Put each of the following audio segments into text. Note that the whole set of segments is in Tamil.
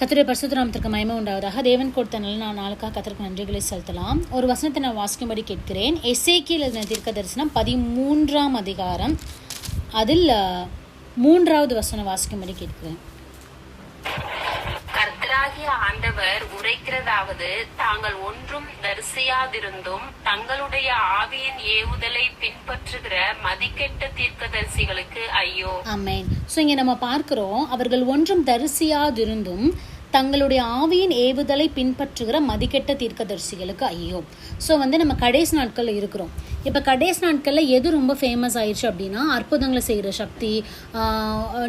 கர்த்தருடைய பரிசுத்த நாமத்திற்கு மகிமை உண்டாவதாக. தேவன் கொடுத்த நல்ல நாளுக்காக கர்த்தருக்கு நன்றிகளை செலுத்தலாம். ஒரு வசனத்தை நான் வாசிக்கும்படி கேட்கிறேன். எசேக்கியேல் எழுதின தீர்க்க தரிசனம் 13ஆம் அதிகாரம் அதில் 3வது வசனம் வாசிக்கும்படி கேட்கிறேன். கர்த்தராகிய ஆண்டவர் உரைக்கிறதாவது, தாங்கள் ஒன்றும் தரிசியாதிருந்தும் தங்களுடைய ஆவியின் ஏவுதலை பின்பற்றுகிற மதிக்கெட்ட தீர்க்கதரிசிகளுக்கு ஐயோ. ஆமென். ஸோ இங்கே நம்ம பார்க்கிறோம், அவர்கள் ஒன்றும் தரிசியாதிருந்தும் தங்களுடைய ஆவியின் ஏவுதலை பின்பற்றுகிற மதிக்கெட்ட தீர்க்கதரிசிகளுக்கு ஐயோ. ஸோ நம்ம கடைசி நாட்களில் இருக்கிறோம். இப்போ கடைசி நாட்களில் எது ரொம்ப ஃபேமஸ் ஆயிடுச்சு அப்படின்னா, அற்புதங்களை செய்கிற சக்தி,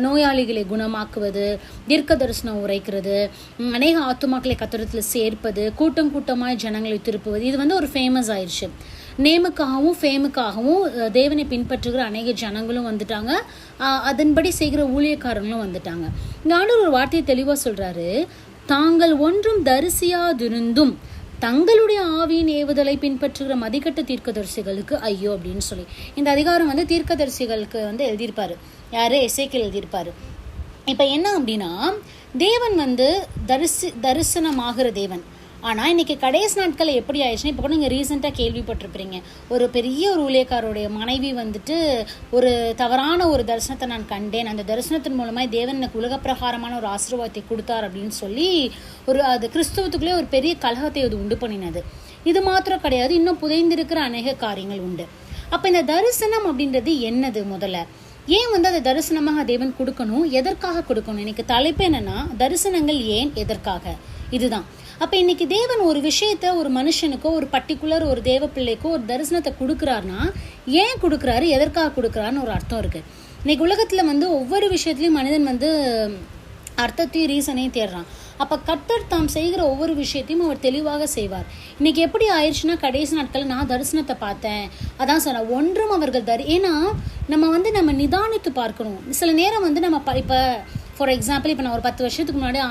நோயாளிகளை குணமாக்குவது, தீர்க்க தரிசனம் உரைக்கிறது, அநேக ஆத்துமாக்களை கத்திரத்தில் சேர்ப்பது, கூட்டம் கூட்டமாய் ஜனங்களை திருப்புவது, இது ஒரு ஃபேமஸ் ஆயிடுச்சு. நேமுக்காகவும் ஃபேமுக்காகவும் தேவனை பின்பற்றுகிற அநேக ஜனங்களும் வந்துட்டாங்க, அதன்படி செய்கிற ஊழியக்காரங்களும் வந்துட்டாங்க. இங்கே ஆண்டவர் ஒரு வார்த்தையை தெளிவாக சொல்கிறாரு, தாங்கள் ஒன்றும் தரிசியாதிருந்தும் தங்களுடைய ஆவியின் ஏவுதலை பின்பற்றுகிற மதிக்கட்ட தீர்க்கதரிசிகளுக்கு ஐயோ அப்படின்னு சொல்லி. இந்த அதிகாரம் தீர்க்கதரிசிகளுக்கு எழுதியிருப்பாரு. யாரு? எசேக்கியேல் எழுதியிருப்பாரு. இப்போ என்ன அப்படின்னா, தேவன் தரிசனமாகிற தேவன். ஆனால் இன்றைக்கி கடைசி நாட்கள் எப்படி ஆயிடுச்சுன்னா, இப்போ கூட நீங்கள் ரீசெண்டாக கேள்விப்பட்டிருப்பீங்க, ஒரு பெரிய ஒரு ஊழியக்காரோடைய மனைவி ஒரு தவறான ஒரு தரிசனத்தை நான் கண்டேன், அந்த தரிசனத்தின் மூலமாக தேவன் எனக்கு உலக பிரகாரமான ஒரு ஆசீர்வாதத்தை கொடுத்தார் அப்படின்னு சொல்லி அது கிறிஸ்துவத்துக்குள்ளே ஒரு பெரிய கலகத்தை அது உண்டு பண்ணினது. இது மாத்திரம் கிடையாது, இன்னும் புதைந்திருக்கிற அநேக காரியங்கள் உண்டு. அப்போ இந்த தரிசனம் அப்படின்றது என்னது? முதல்ல ஏன் அந்த தரிசனமாக தேவன் கொடுக்கணும், எதற்காக கொடுக்கணும்? எனக்கு தலைப்பு என்னன்னா, தரிசனங்கள் ஏன், எதற்காக, இதுதான். அப்போ இன்னைக்கு தேவன் ஒரு விஷயத்த ஒரு மனுஷனுக்கோ ஒரு பர்டிகுலர் ஒரு தேவ பிள்ளைக்கோ ஒரு தரிசனத்தை கொடுக்குறாருன்னா ஏன் கொடுக்குறாரு, எதற்காக கொடுக்குறாருன்னு ஒரு அர்த்தம் இருக்குது. இன்னைக்கு உலகத்தில் ஒவ்வொரு விஷயத்துலையும் மனிதன் அர்த்தத்தையும் ரீசனையும் தேடுறான். அப்போ கர்த்தர் தாம் செய்கிற ஒவ்வொரு விஷயத்தையும் அவர் தெளிவாக செய்வார். இன்னைக்கு எப்படி ஆயிடுச்சுன்னா, கடைசி நாட்களில் நான் தரிசனத்தை பார்த்தேன், அதான் சொன்னேன், ஒன்றும் அவர்கள் ஏன்னா நம்ம நிதானித்து பார்க்கணும். சில நேரம் நம்ம இப்போ ஃபார் எக்ஸாம்பிள், இப்போ நான் ஒரு 10 வருஷத்துக்கு முன்னாடி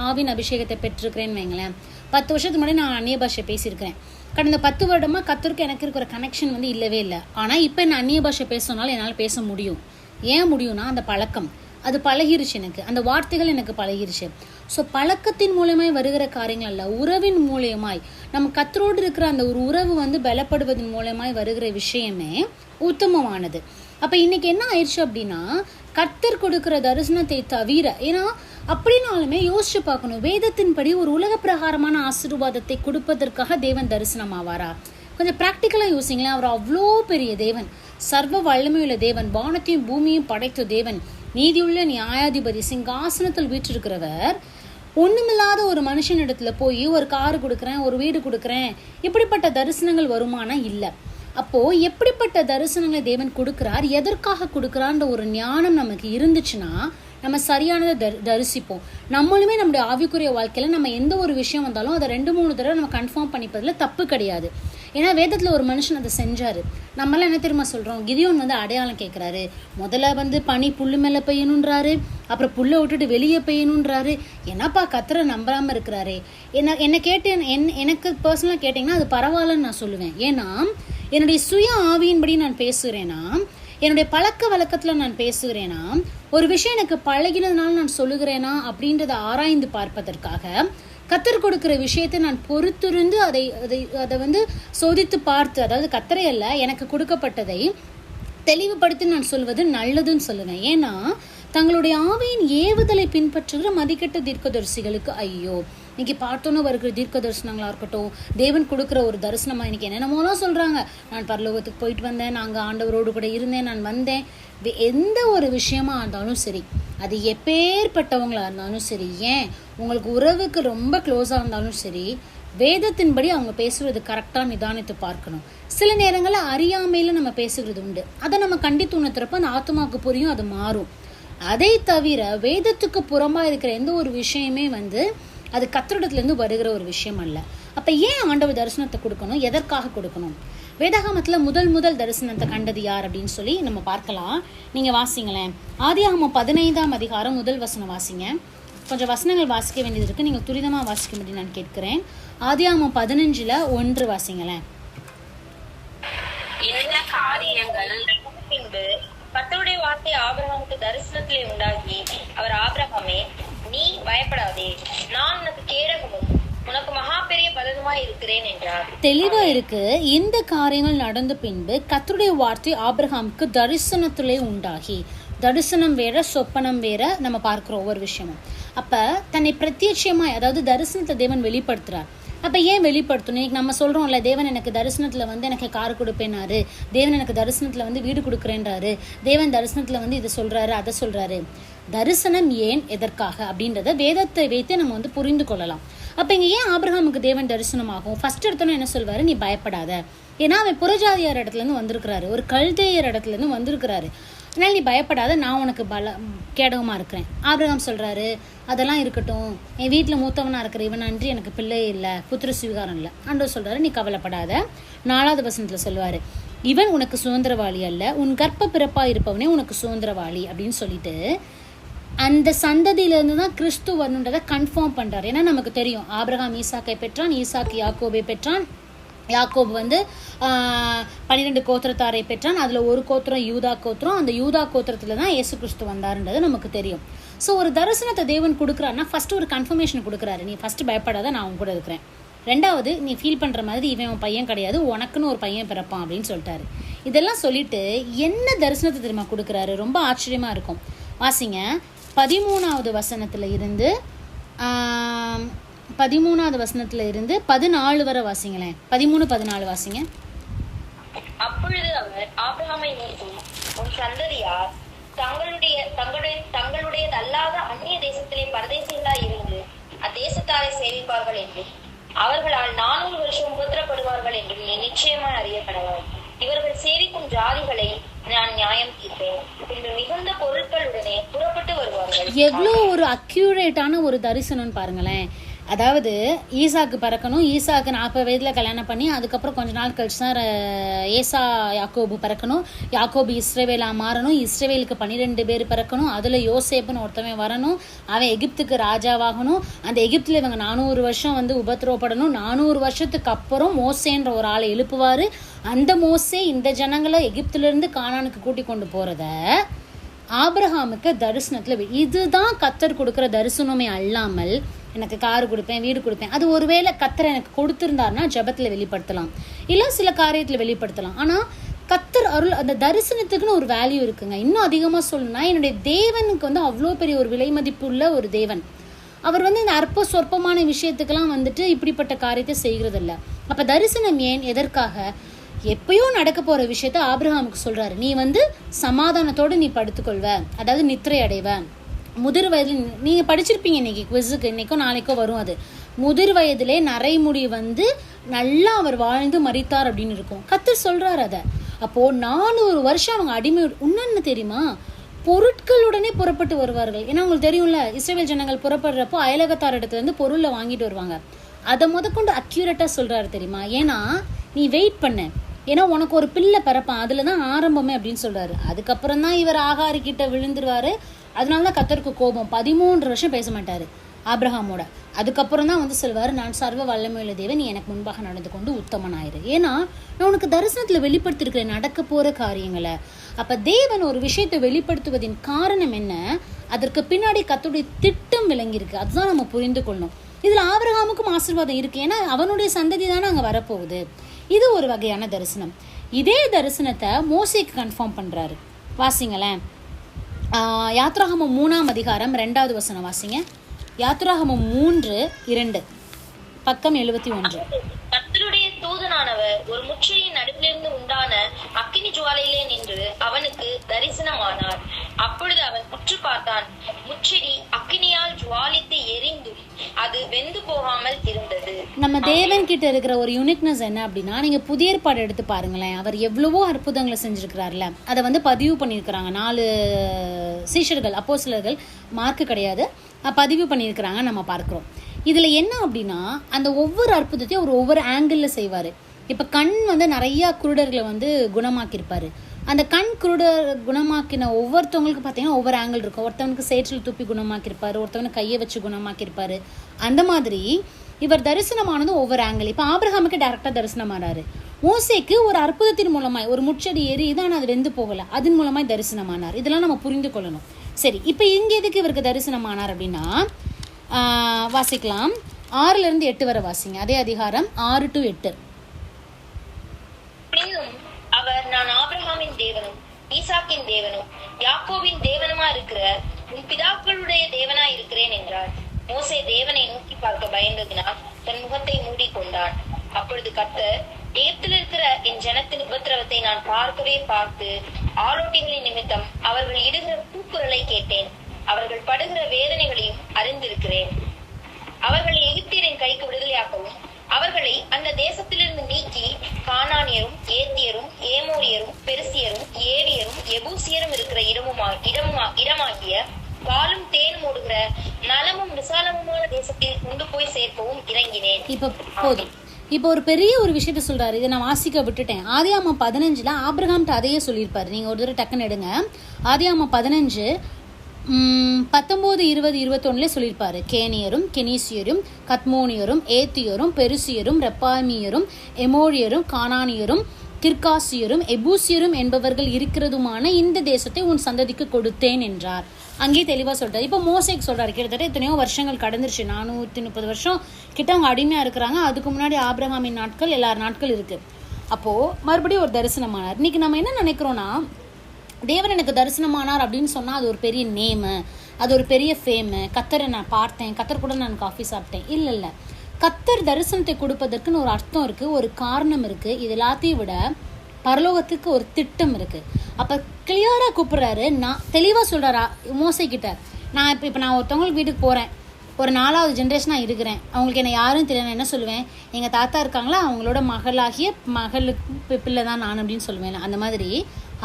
ஆவின் அபிஷேகத்தை பெற்றிருக்கிறேன்னு வைங்களேன். 10 வருஷத்துக்கு முன்னாடி நான் அந்நிய பாஷை பேசியிருக்கிறேன். கடந்த 10 வருடமாக கர்த்தருக்கு எனக்கு இருக்கிற கனெக்ஷன் இல்லவே இல்லை. ஆனால் இப்போ என்ன அந்நிய பாஷை பேசினாலும் என்னால் பேச முடியும். ஏன் முடியும்னா, அந்த பழக்கம் அது பழகிருச்சு, எனக்கு அந்த வார்த்தைகள் எனக்கு பழகிருச்சு. ஸோ பழக்கத்தின் மூலமாய் வருகிற காரியங்கள் அல்ல, உறவின் மூலியமாய் நம்ம கர்த்தரோடு இருக்கிற அந்த ஒரு உறவு பலப்படுவதன் மூலமாய் வருகிற விஷயமே உத்தமமானது. அப்போ இன்னைக்கு என்ன ஆயிடுச்சு அப்படின்னா, கர்த்தர் கொடுக்கிற தரிசனத்தை தவிர, ஏன்னா அப்படின்னாலுமே யோசிச்சு பார்க்கணும், வேதத்தின்படி ஒரு உலக பிரகாரமான ஆசீர்வாதத்தை கொடுப்பதற்காக தேவன் தரிசனம் ஆவாரா? கொஞ்சம் ப்ராக்டிக்கலாக யோசிங்களேன். அவர் அவ்வளோ பெரிய தேவன், சர்வ வல்லமையுள்ள தேவன், வானத்தையும் பூமியும் படைத்த தேவன், நீதியுள்ள நியாயாதிபதி, சிங்காசனத்தில் வீற்றிருக்கிறவர், ஒண்ணுமில்லாத ஒரு மனுஷனிடத்துல போய் ஒரு காரு கொடுக்குறேன், ஒரு வீடு கொடுக்குறேன், இப்படிப்பட்ட தரிசனங்கள் வருமானா? இல்லை. அப்போ எப்படிப்பட்ட தரிசனங்களை தேவன் கொடுக்கிறார், எதற்காக கொடுக்கிறான்ற ஒரு ஞானம் நமக்கு இருந்துச்சுன்னா நம்ம சரியானதை தரிசிப்போம். நம்மளுமே நம்முடைய ஆவிக்குரிய வாழ்க்கையில நம்ம எந்த ஒரு விஷயம் வந்தாலும் அதை 2-3 தடவை நம்ம கன்ஃபார்ம் பண்ணிப்பதுல தப்பு கிடையாது. ஏன்னா வேதத்துல ஒரு மனுஷன் அதை செஞ்சாரு. நம்மளாம் என்ன தெரியுமா சொல்றோம், கிதியோன் அடையாளம் கேட்கிறாரு. முதல்ல பனி புல்லு மேல பெய்யணுன்றாரு, அப்புறம் புல்லை விட்டுட்டு வெளியே பெய்யணுன்றாரு. என்னப்பா கர்த்தரை நம்பாம இருக்கிறாரு. என்ன கேட்டு எனக்கு பர்சனலா கேட்டீங்கன்னா அது பரவாயில்லன்னு நான் சொல்லுவேன். ஏன்னா என்னுடைய சுய ஆவியின்படி நான் பேசுகிறேன்னா, என்னுடைய பழக்க வழக்கத்தில் நான் பேசுகிறேன்னா, ஒரு விஷயம் எனக்கு பழகினதுனால நான் சொல்லுகிறேனா அப்படின்றத ஆராய்ந்து பார்ப்பதற்காக கர்த்தர் கொடுக்கிற விஷயத்தை நான் பொறுத்திருந்து அதை சோதித்து பார்த்து, அதாவது கர்த்தரை அல்ல, எனக்கு கொடுக்கப்பட்டதை தெளிவுபடுத்தி நான் சொல்வது நல்லதுன்னு சொல்லுவேன். ஏன்னா தங்களுடைய ஆவியின் ஏவுதலை பின்பற்றுகிற மதிக்கெட்ட தீர்க்கதரிசிகளுக்கு ஐயோ. இன்னைக்கு பார்த்தோன்னு வருகிற தீர்க்க தரிசனங்களா இருக்கட்டும், தேவன் கொடுக்குற ஒரு தரிசனமா இன்னைக்கு என்னென்னமோலாம் சொல்றாங்க. நான் பரலோகத்துக்கு போயிட்டு வந்தேன், நாங்கள் ஆண்டவரோடு கூட இருந்தேன், நான் வந்தேன். எந்த ஒரு விஷயமா இருந்தாலும் சரி, அது எப்பேற்பட்டவங்களா இருந்தாலும் சரி, ஏன் உங்களுக்கு உறவுக்கு ரொம்ப க்ளோஸாக இருந்தாலும் சரி, வேதத்தின்படி அவங்க பேசுறது கரெக்டாக நிதானித்து பார்க்கணும். சில நேரங்களில் அறியாமையில நம்ம பேசுகிறது உண்டு. அதை நம்ம கண்டித்து உணர்த்துறப்ப அந்த ஆத்மாவுக்கு புரியும், அது மாறும். அதை தவிர வேதத்துக்கு புறம்பா இருக்கிற எந்த ஒரு விஷயமே அது கர்த்தரிடத்திலிருந்து வருகிற ஒரு விஷயம் அல்ல. அப்ப ஏன் ஆண்டவர் தரிசனத்தை கொடுக்கணும், எதற்காக கொடுக்கணும்? வேதாகமத்துல முதல் தரிசனத்தை கண்டது யார் அப்படின்னு சொல்லி நம்ம பார்க்கலாம். நீங்க வாசிங்களேன், ஆதியாகமம் 15ஆம் அதிகாரம் 1 வசனம் வாசிங்க. கொஞ்சம் வசனங்கள் வாசிக்க வேண்டியது இருக்கு, நீங்க துரிதமா வாசிக்க முடியும் நான் கேட்கிறேன். ஆதியாகமம் 15:1 வாசிங்களேன். இந்த காரியங்கள் பின்பு கர்த்தருடைய வார்த்தை ஆபிரகாமுக்கு தரிசனத்திலே உண்டாகி, அவர் ஆபிரகாமே, நீ பயப்படாதே, நான் உனக்கு கேடகமும் உனக்கு மகா பெரிய பலனுமாய் இருக்கிறேன் என்றார். தெளிவா இருக்கு. இந்த காரியங்கள் நடந்த பின்பு கர்த்தருடைய வார்த்தை ஆபிரகாமுக்கு தரிசனத்திலே உண்டாகி, தரிசனம் வேற சொப்பனம் வேற நம்ம பார்க்கிறோம் ஒவ்வொரு விஷயமும். அப்ப தன்னை பிரத்யட்சமாய், அதாவது தரிசனத்தை தேவன் வெளிப்படுத்துறார். அப்ப ஏன் வெளிப்படுத்தணும்? இன்னைக்கு நம்ம சொல்றோம்ல, தேவன் எனக்கு தரிசனத்துல வந்து எனக்கு கார் கொடுப்பேனாரு, தேவன் எனக்கு தரிசனத்துல வந்து வீடு கொடுக்குறேன்றாரு, தேவன் தரிசனத்துல வந்து இதை சொல்றாரு அதை சொல்றாரு. தரிசனம் ஏன், எதற்காக அப்படின்றத வேதத்தை வைத்து நம்ம வந்து புரிந்து கொள்ளலாம். அப்ப இங்க ஏன் ஆபிரகாமுக்கு தேவன் தரிசனமாகும்? ஃபர்ஸ்ட் எடுத்தோன்னு என்ன சொல்வாரு? நீ பயப்படாத. ஏன்னா அவன் புறஜாதியார் இடத்துல இருந்து வந்திருக்கிறாரு, ஒரு கல்தேயர் இடத்துல இருந்து வந்திருக்கிறாரு. அதனால நீ பயப்படாத, நான் உனக்கு கேடகமா இருக்கிறேன். ஆபிரகாம் சொல்றாரு, அதெல்லாம் இருக்கட்டும், என் வீட்டுல மூத்தவனா இருக்கிற இவன் அன்றி எனக்கு பிள்ளை இல்லை, புத்திர சுவீகாரம் இல்லை. ஆண்டவர் சொல்றாரு, நீ கவலைப்படாத. 4வது வசனத்துல சொல்லுவாரு, இவன் உனக்கு சுதந்திரவாளி அல்ல, உன் கர்ப்ப பிறப்பா இருப்பவனே உனக்கு சுதந்திரவாளி அப்படின்னு சொல்லிட்டு அந்த சந்ததியிலிருந்து தான் கிறிஸ்து வரணுன்றதை கன்ஃபார்ம் பண்றாரு. ஏன்னா நமக்கு தெரியும், ஆபிரகாம் ஈசாக்கை பெற்றான், ஈசாக்கு யாக்கோபை பெற்றான், யாக்கோபு வந்து 12 கோத்திரத்தாரை பெற்றான், அதுல ஒரு கோத்திரம் யூதா கோத்திரம், அந்த யூதா கோத்திரத்துல தான் இயேசு கிறிஸ்து வந்தாருன்றது நமக்கு தெரியும். ஸோ ஒரு தரிசனத்தை தேவன் கொடுக்குறாருன்னா ஃபர்ஸ்ட் ஒரு கன்ஃபர்மேஷன் கொடுக்குறாரு, நீ ஃபர்ஸ்ட் பயப்படாத, நான் உன் கூட இருக்கிறேன். 2வது, நீ ஃபீல் பண்ற மாதிரி இவன் உன் பையன் கிடையாது, உனக்குன்னு ஒரு பையன் பிறப்பான் அப்படின்னு சொல்லிட்டாரு. இதெல்லாம் சொல்லிட்டு என்ன தரிசனத்தை தெரியுமா கொடுக்குறாரு? ரொம்ப ஆச்சரியமா இருக்கும். வாசிங்க 13வது வசனத்துல இருந்து 13வது வசனத்துல இருந்து 14 வரை வாசிங்களேன். 13-14 வாசிங்க. அப்பொழுது அவர் ஆபிரகாமை நோக்கி, உன் சந்ததியார் தங்களுடைய அல்லாத அந்நிய தேசத்திலே பரதேசிகளாய் இருந்து அத்தேசத்தாரை சேவிப்பார்கள் என்றும் அவர்களால் 400 வருஷம் உபத்திரப்படுவார்கள் என்றும் நீ நிச்சயமாய் அறியப்படவாய். இவர்கள் சேவிக்கும் ஜாதிகளை நான் நியாயம் தீர்ப்பேன், பின்பு மிகுந்த பொருட்களுடனே புறப்பட்டு வருவார்கள். எவ்வளவு ஒரு அக்யூரேட்டான ஒரு தரிசனம் பாருங்களேன். அதாவது ஈசாக்கு பிறக்கணும், ஈசாக்கு 40 வயதுல கல்யாணம் பண்ணி அதுக்கப்புறம் கொஞ்ச நாள் கழிச்சு தான் ஏசா யாக்கோபு பிறக்கணும், யாக்கோபு இஸ்ரவேலா மாறணும், இஸ்ரவேலுக்கு 12 பேர் பிறக்கணும், அதுல யோசேப்புன்னு ஒருத்தவன் வரணும், அவன் எகிப்துக்கு ராஜாவாகணும், அந்த எகிப்துல இவங்க 400 வருஷம் வந்து உபத்திரவப்படணும், 400 வருஷத்துக்கு அப்புறம் மோசேன்ற ஒரு ஆளை எழுப்புவாரு, அந்த மோசே இந்த ஜனங்களை எகிப்துல இருந்து கானானுக்கு கூட்டி கொண்டு போறத ஆபிரகாமுக்கு தரிசனத்துல, இதுதான் கர்த்தர் கொடுக்கிற தரிசனமே அல்லாமல் எனக்கு காரு கொடுப்பேன், வீடு கொடுப்பேன். அது ஒருவேளை கர்த்தர் எனக்கு கொடுத்திருந்தாருன்னா ஜெபத்துல வெளிப்படுத்தலாம், இல்ல சில காரியத்துல வெளிப்படுத்தலாம். ஆனா கர்த்தர் அருள், அந்த தரிசனத்துக்குன்னு ஒரு வேல்யூ இருக்குங்க. இன்னும் அதிகமா சொல்லணும்னா, என்னுடைய தேவனுக்கு வந்து அவ்வளோ பெரிய ஒரு விலை மதிப்பு உள்ள ஒரு தேவன். அவர் வந்து இந்த அற்ப சொற்பமான விஷயத்துக்கெல்லாம் வந்துட்டு இப்படிப்பட்ட காரியத்தை செய்கிறது இல்லை. அப்ப தரிசனம் ஏன், எதற்காக? எப்பயோ நடக்க போற விஷயத்த ஆபிரகாமுக்கு சொல்றாரு, நீ வந்து சமாதானத்தோடு நீ படுத்துக்கொள்வ, அதாவது நித்திரை அடைவ. முதிர் வயதில் நீங்க படிச்சிருப்பீங்க, இன்னைக்கு குவிஸுக்கு இன்னைக்கோ நாளைக்கோ வரும். அது முதிர் வயதிலே நரைமுடி வந்து நல்லா அவர் வாழ்ந்து மரித்தார் அப்படின்னு இருக்கும். கர்த்தர் சொல்றாரு அத. அப்போ 400 வருஷம் அவங்க அடிமை. இன்னொன்னு தெரியுமா, பொருட்களுடனே புறப்பட்டு வருவார்கள். ஏன்னா உங்களுக்கு தெரியும்ல, இஸ்ரவேல் ஜனங்கள் புறப்படுறப்போ அயலகத்தார் இடத்துல இருந்து பொருளை வாங்கிட்டு வருவாங்க. அதை முதற்கொண்டு அக்யூரேட்டா சொல்றாரு தெரியுமா. ஏன்னா நீ வெயிட் பண்ண, ஏன்னா உனக்கு ஒரு பிள்ளை பிறப்பான், அதுலதான் ஆரம்பமே அப்படின்னு சொல்றாரு. அதுக்கப்புறம் தான் இவர் ஆகாரி கிட்ட விழுந்துருவாரு. அதனாலதான் கர்த்தருக்கு கோபம். 13 வருஷம் பேச மாட்டாரு ஆபிரகாமோட. அதுக்கப்புறம் தான் வந்து சொல்வாரு, நான் சர்வ வல்லமையுள்ள தேவன், நீ எனக்கு முன்பாக நடந்து கொண்டு உத்தமனாயிரு. ஏன்னா நான் உனக்கு தரிசனத்துல வெளிப்படுத்திருக்கிறேன் நடக்க போற காரியங்களை. அப்ப தேவன் ஒரு விஷயத்தை வெளிப்படுத்துவதின் காரணம் என்ன, அதற்கு பின்னாடி கர்த்தருடைய திட்டம் விளங்கியிருக்கு. அதுதான் நம்ம புரிந்து கொள்ளணும். இதுல ஆபிரகாமுக்கும் ஆசீர்வாதம் இருக்கு, ஏன்னா அவனுடைய சந்ததி தானே அங்க வரப்போகுது. இது ஒரு வகையான தரிசனம். இதே தரிசனத்தை மோசேக்கு கன்ஃபார்ம் பண்றாரு. வாசிங்களேன், யாத்ராகமம் 3ஆம் அதிகாரம் 2வது வசனம் வாசிங்க. யாத்ராகமம் 3:2 பக்கம் 71. கர்த்தருடைய தூதனானவர் ஒரு முச்செடியின் நடுவிலிருந்து உண்டான அக்கினி ஜுவாலையிலே நின்று அவனுக்கு தரிசனமானார். அப்பொழுது அவன் உற்று பார்த்தான், முச்செடி அக்கினியால் ஜுவாலித்து எரிந்தும் அது வெந்து போகாமல் இருந்தது. நம்ம தேவன் கிட்ட இருக்கிற ஒரு யூனிக்னஸ் என்ன அப்படின்னா, நீங்க புதிய ஏற்பாடு எடுத்து பாருங்களேன், அவர் எவ்வளவோ அற்புதங்களை செஞ்சிருக்கிறார்ல, அதை வந்து பதிவு பண்ணியிருக்கிறாங்க. 4 சீஷர்கள் அப்போஸ்தலர்கள், மார்க்கு கிடையாது, பதிவு பண்ணியிருக்கிறாங்க, நம்ம பார்க்கிறோம். இதுல என்ன அப்படின்னா, அந்த ஒவ்வொரு அற்புதத்தையும் அவர் ஒவ்வொரு ஆங்கிள் செய்வாரு. இப்ப கண் வந்து நிறைய குருடர்களை வந்து குணமாக்கியிருப்பாரு. அந்த கண் குருடர் குணமாக்கின ஒவ்வொருத்தவங்களுக்கு பார்த்தீங்கன்னா ஒவ்வொரு ஆங்கிள் இருக்கும். ஒருத்தவனுக்கு சேற்றில் துப்பி குணமாக்கியிருப்பாரு, ஒருத்தவனுக்கு கையை வச்சு குணமாக்கியிருப்பாரு. அந்த மாதிரி இவர் தரிசனமானது ஒவ்வொரு ஆங்கிள். இப்போ ஆபிரகாமுக்கு டைரக்டா தரிசனமானாரு. மோசேக்கு ஒரு அற்புதத்தின் மூலமாய், ஒரு முச்செடி ஏறி இதான் அது வெந்து போகல, அதன் மூலமாய் தரிசனமானார். இதெல்லாம் நம்ம புரிந்து கொள்ளணும். சரி, இப்போ இங்க எதுக்கு இவருக்கு தரிசனமானார் அப்படின்னா வாசிக்கலாம். 6-8 வரை வாசிங்க. அதே அதிகாரம் 6 to 8. பின்னும் அவர், நான் ஆபிரகாமின் தேவனும் ஈசாக்கின் தேவனும் யாக்கோபின் தேவனுமா இருக்கிற உன் பிதாக்களுடைய தேவனா இருக்கிறேன் என்றார். மோசே தேவனை நோக்கி பார்க்க பயந்ததினால் தன் முகத்தை மூடிக்கொண்டான். அப்பொழுது கர்த்தர், எகிப்தில் இருக்கிற என் ஜனத்தின் உபத்திரவத்தை நான் பார்த்து ஆரோட்டிகளின் நிமித்தம் அவர்கள் இடுகிற கூக்குரலை கேட்டேன். அவர்கள் படுகிற வேதனைகளையும் அறிந்திருக்கிறேன். அவர்களை எகிப்தியரின் கைக்கு விடுதலையாக்கவும் அவர்களை அந்த தேசத்திலிருந்து நீக்கி கானானியரும் ஏத்தியரும் ஏமோரியரும் பெருசியரும் ஏவியரும் எபூசியரும் இருக்கிற இடமாகிய பாலும் தேனும் ஓடுகிற நலமும் விசாலமுமான தேசத்தில் கொண்டு போய் சேர்க்கவும் இறங்கினேன். இப்ப போதும். இப்போ ஒரு பெரிய ஒரு விஷயத்த சொல்றாரு. இதை நான் வாசிக்க விட்டுட்டேன். ஆதியாகமம் 15 ஆபிரகாம்கிட்ட அதையே சொல்லியிருப்பாரு. நீங்க ஒரு தடவை டக்குன்னு எடுங்க. ஆதியாகமம் 15 19, 20, 21 சொல்லியிருப்பாரு. கேனியரும் கெனீசியரும் கத்மோனியரும் ஏத்தியரும் பெருசியரும் ரெப்பாமியரும் எமோரியரும் கானானியரும் கிர்காசியரும் எபூசியரும் என்பவர்கள் இருக்கிறதுமான இந்த தேசத்தை உன் சந்ததிக்கு கொடுத்தேன் என்றார். அங்கேயே தெளிவா சொல்றாரு. இப்போ மோசேக்கு சொல்றாரு. கிட்டத்தட்ட எத்தனையோ வருஷங்கள் கடந்துருச்சு. 430 வருஷம் கிட்ட அவங்க அடிமையா இருக்கிறாங்க. அதுக்கு முன்னாடி ஆபிரகாமின் நாட்கள், எல்லார் நாட்கள் இருக்கு. அப்போ மறுபடியும் ஒரு தரிசனமானார். இன்னைக்கு நம்ம என்ன நினைக்கிறோம்னா, தேவன் எனக்கு தரிசனமானார் அப்படின்னு சொன்னால் அது ஒரு பெரிய நேமு, அது ஒரு பெரிய ஃபேமு. கத்தரை நான் பார்த்தேன், கத்தர் கூட நான் காஃபி சாப்பிட்டேன். இல்லை, கத்தர் தரிசனத்தை கொடுப்பதற்குன்னு ஒரு அர்த்தம் இருக்குது, ஒரு காரணம் இருக்குது. இது எல்லாத்தையும் விட பரலோகத்துக்கு ஒரு திட்டம் இருக்குது. அப்போ கிளியராக கூப்பிட்றாரு. நான் தெளிவாக சொல்கிறாரா மோசைக்கிட்ட, நான் இப்போ நான் ஒருத்தவங்களுக்கு வீட்டுக்கு போகிறேன், ஒரு 4வது ஜென்ரேஷனாக இருக்கிறேன், அவங்களுக்கு என்ன யாரும் தெரியல, நான் என்ன சொல்லுவேன், எங்கள் தாத்தா இருக்காங்களா, அவங்களோட மகளுக்கு பிள்ளை தான் நான் அப்படின்னு சொல்லுவேன். அந்த மாதிரி